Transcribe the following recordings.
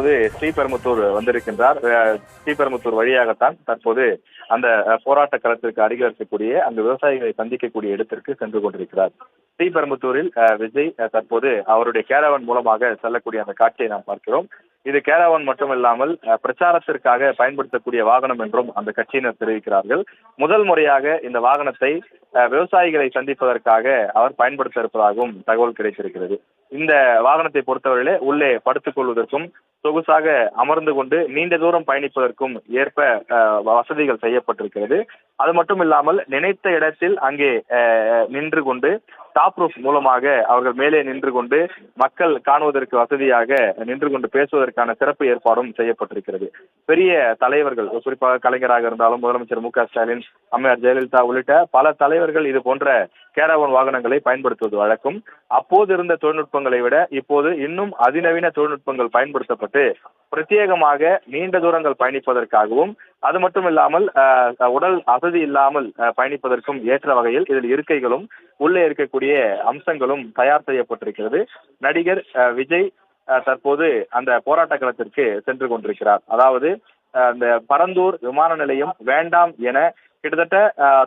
தற்போது ஸ்ரீபெரும்புத்தூர் வந்திருக்கின்றார். ஸ்ரீபெரும்புத்தூர் வழியாகத்தான் தற்போது அந்த போராட்ட களத்திற்கு அருகில் இருக்கக்கூடிய அந்த விவசாயிகளை சந்திக்கக்கூடிய இடத்திற்கு சென்று கொண்டிருக்கிறார். ஸ்ரீபெரும்புத்தூரில் விஜய் தற்போது அவருடைய கேரவன் மூலமாக செல்லக்கூடிய அந்த காட்சியை நாம் பார்க்கிறோம். இது கேரவன் மட்டுமில்லாமல் பிரச்சாரத்திற்காக பயன்படுத்தக்கூடிய வாகனம் என்றும் அந்த கட்சியினர் தெரிவிக்கிறார்கள். முதல் முறையாக இந்த வாகனத்தை விவசாயிகளை சந்திப்பதற்காக அவர் பயன்படுத்த இருப்பதாகவும் தகவல் கிடைத்திருக்கிறது. இந்த வாகனத்தை பொறுத்தவரையிலே உள்ளே படுத்துக் கொள்வதற்கும் சொகுசாக அமர்ந்து கொண்டு நீண்ட தூரம் பயணிப்பதற்கும் ஏற்ப வசதிகள் செய்யப்பட்டிருக்கிறது. அது மட்டும் இல்லாமல் நினைத்த இடத்தில் அங்கே நின்று கொண்டு டாப் ரூஃப் மூலமாக அவர்கள் மேலே நின்று கொண்டு மக்கள் காணுவதற்கு வசதியாக நின்று கொண்டு பேசுவதற்கான சிறப்பு ஏற்பாடும் செய்யப்பட்டிருக்கிறது. பெரிய தலைவர்கள், குறிப்பாக கலைஞராக இருந்தாலும் முதலமைச்சர் மு.க. ஸ்டாலின், அம்மையார் ஜெயலலிதா உள்ளிட்ட பல தலைவர்கள் இது போன்ற கேரவன் வாகனங்களை பயன்படுத்துவது வழக்கம். அப்போது இருந்த தொழில்நுட்பங்களை விட இப்போது இன்னும் அதிநவீன தொழில்நுட்பங்கள் பயன்படுத்தப்பட்டு பிரத்யேகமாக நீண்ட தூரங்கள் பயணிப்பதற்காகவும் அது மட்டும் இல்லாமல் உடல் அசதி இல்லாமல் பயணிப்பதற்கும் ஏற்ற வகையில் இதில் இருக்கைகளும் உள்ளே இருக்கக்கூடிய அம்சங்களும் தயார் செய்யப்பட்டிருக்கிறது. நடிகர் விஜய் தற்போது அந்த போராட்ட களத்திற்கு சென்று கொண்டிருக்கிறார். அதாவது அந்த பரந்தூர் விமான நிலையம் வேண்டாம் என கிட்டத்தட்ட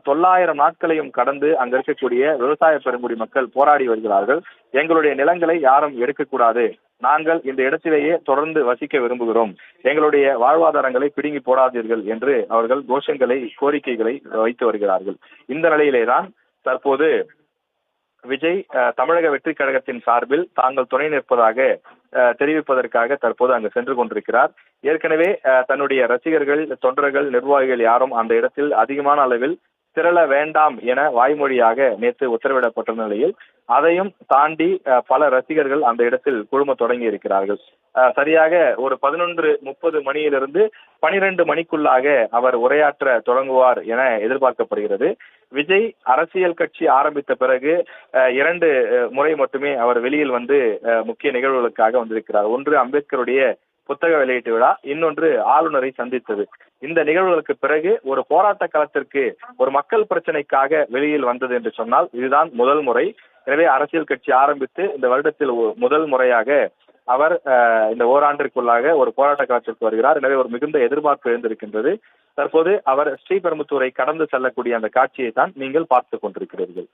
900 நாட்களையும் கடந்து அங்க இருக்கக்கூடிய விவசாய பெருங்குடி மக்கள் போராடி வருகிறார்கள். எங்களுடைய நிலங்களை யாரும் எடுக்கக்கூடாது, நாங்கள் இந்த இடத்திலேயே தொடர்ந்து வசிக்க விரும்புகிறோம், எங்களுடைய வாழ்வாதாரங்களை பிடுங்கி போடாதீர்கள் என்று அவர்கள் கோஷங்களை, கோரிக்கைகளை வைத்து வருகிறார்கள். இந்த நிலையிலேதான் தற்போது விஜய் தமிழக வெற்றி கழகத்தின் சார்பில் தாங்கள் துணை நிற்பதாக தெரிவிப்பதற்காக தற்போது அங்கு சென்று கொண்டிருக்கிறார். ஏற்கனவே தன்னுடைய ரசிகர்கள், தொண்டர்கள், நிர்வாகிகள் யாரும் அந்த இடத்தில் அதிகமான அளவில் திரள வேண்டாம் என வாய்மொழியாக நேற்று உத்தரவிடப்பட்ட நிலையில் அதையும் தாண்டி பல ரசிகர்கள் அந்த இடத்தில் குழும தொடங்கி இருக்கிறார்கள். சரியாக ஒரு 11:30 மணியிலிருந்து 12 மணிக்குள்ளாக அவர் உரையாற்ற தொடங்குவார் என எதிர்பார்க்கப்படுகிறது. விஜய் அரசியல் கட்சி ஆரம்பித்த பிறகு 2 முறை மட்டுமே அவர் வெளியில் வந்து முக்கிய நிகழ்வுகளுக்காக வந்திருக்கிறார். ஒன்று அம்பேத்கருடைய புத்தக வெளியீட்டு விழா, இன்னொன்று ஆளுநரை சந்தித்தது. இந்த நிகழ்வுகளுக்கு பிறகு ஒரு போராட்ட களத்திற்கு ஒரு மக்கள் பிரச்சனைக்காக வெளியில் வந்தது என்று சொன்னால் இதுதான் முதல் முறை. எனவே அரசியல் கட்சி ஆரம்பித்து இந்த வருடத்தில் முதல் முறையாக அவர் இந்த ஓராண்டிற்குள்ளாக ஒரு போராட்ட களத்திற்கு வருகிறார். எனவே ஒரு மிகுந்த எதிர்பார்ப்பு எழுந்திருக்கின்றது. தற்போது அவர் ஸ்ரீபெரும்புத்தூரை கடந்து செல்லக்கூடிய அந்த காட்சியை தான் நீங்கள் பார்த்துக் கொண்டிருக்கிறீர்கள்.